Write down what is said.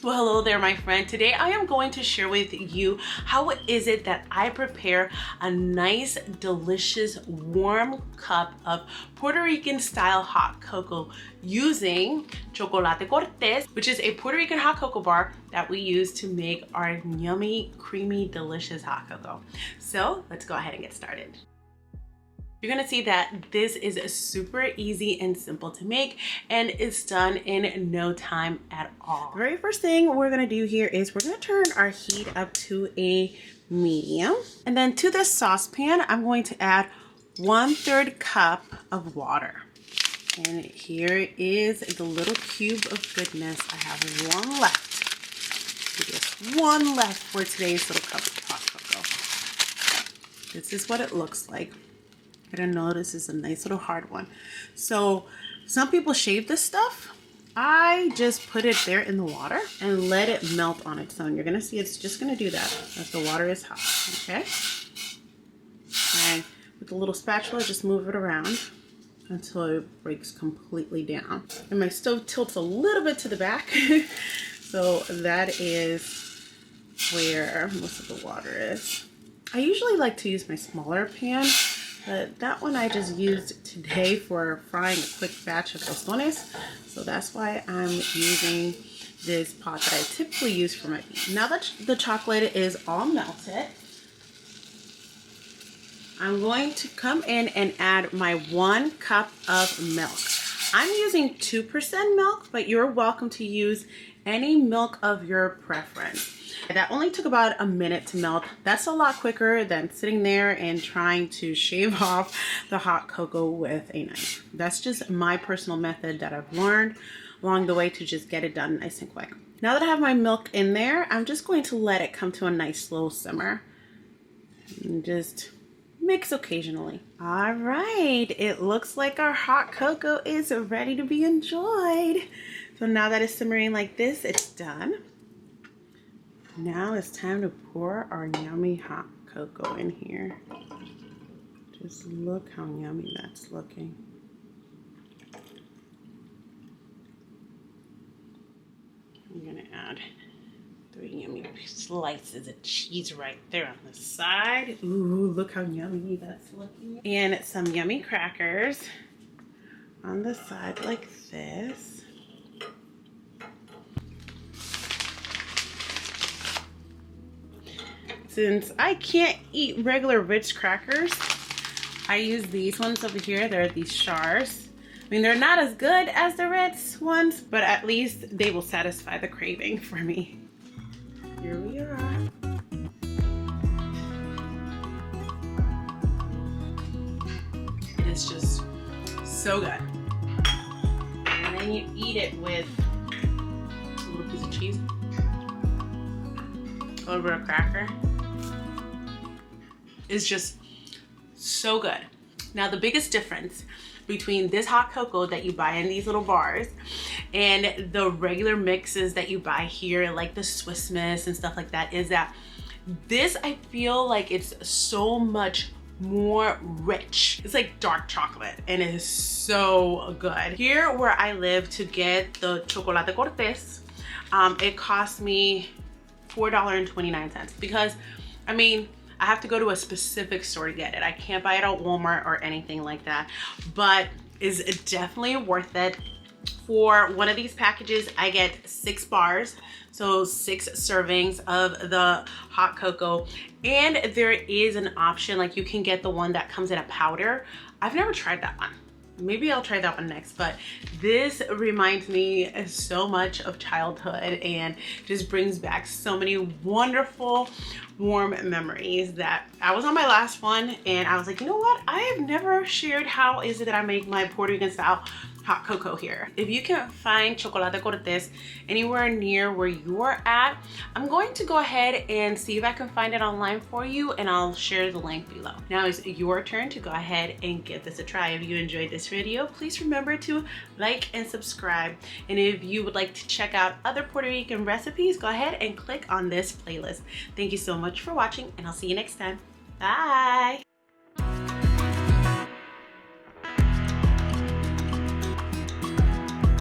Well, hello there, my friend. Today I am going to share with you how is it that I prepare a nice, delicious, warm cup of Puerto Rican style hot cocoa using Chocolate Cortés, which is a Puerto Rican hot cocoa bar that we use to make our yummy, creamy, delicious hot cocoa. So let's go ahead and get started. You're gonna see that this is super easy and simple to make, and it's done in no time at all. The very first thing we're gonna do here is we're gonna turn our heat up to a medium. And then to this saucepan, I'm going to add 1/3 cup of water. And here is the little cube of goodness. I have one left. Just one left for today's little cup of hot cocoa. This is what it looks like. I don't know, this is a nice little hard one. So some people shave this stuff. I just put it there in the water and let it melt on its own. You're gonna see it's just gonna do that as the water is hot, okay? And with a little spatula, just move it around until it breaks completely down. And my stove tilts a little bit to the back. So that is where most of the water is. I usually like to use my smaller pan, but that one I just used today for frying a quick batch of tostones. So that's why I'm using this pot that I typically use for my beans. Now that the chocolate is all melted, I'm going to come in and add my 1 cup of milk. I'm using 2% milk, but you're welcome to use any milk of your preference. That only took about a minute to melt. That's a lot quicker than sitting there and trying to shave off the hot cocoa with a knife. That's just my personal method that I've learned along the way to just get it done nice and quick. Now that I have my milk in there, I'm just going to let it come to a nice slow simmer and just mix occasionally. All right, it looks like our hot cocoa is ready to be enjoyed. So now that it's simmering like this, it's done. Now it's time to pour our yummy hot cocoa in here. Just look how yummy that's looking. I'm gonna add 3 yummy slices of cheese right there on the side. Ooh, look how yummy that's looking. And some yummy crackers on the side like this. Since I can't eat regular Ritz crackers, I use these ones over here. They're these Shars. I mean, they're not as good as the Ritz ones, but at least they will satisfy the craving for me. Here we are. It is just so good. And then you eat it with a little piece of cheese, a little bit of cracker. Is just so good. Now the biggest difference between this hot cocoa that you buy in these little bars and the regular mixes that you buy here, like the Swiss Miss and stuff like that, is that this, I feel like it's so much more rich. It's like dark chocolate and it is so good. Here where I live, to get the Chocolate Cortés, it cost me $4.29 because, I mean, I have to go to a specific store to get it. I can't buy it at Walmart or anything like that, but it's definitely worth it. For one of these packages, I get 6 bars, so 6 servings of the hot cocoa. And there is an option, like you can get the one that comes in a powder. I've never tried that one. Maybe I'll try that one next, but this reminds me so much of childhood and just brings back so many wonderful, warm memories that I was on my last one and I was like, you know what? I have never shared how is it that I make my Puerto Rican style hot cocoa here. If you can find Chocolate Cortés anywhere near where you are at, I'm going to go ahead and see if I can find it online for you, and I'll share the link below. Now it's your turn to go ahead and give this a try. If you enjoyed this video, please remember to like and subscribe. And if you would like to check out other Puerto Rican recipes, go ahead and click on this playlist. Thank you so much for watching, and I'll see you next time. Bye.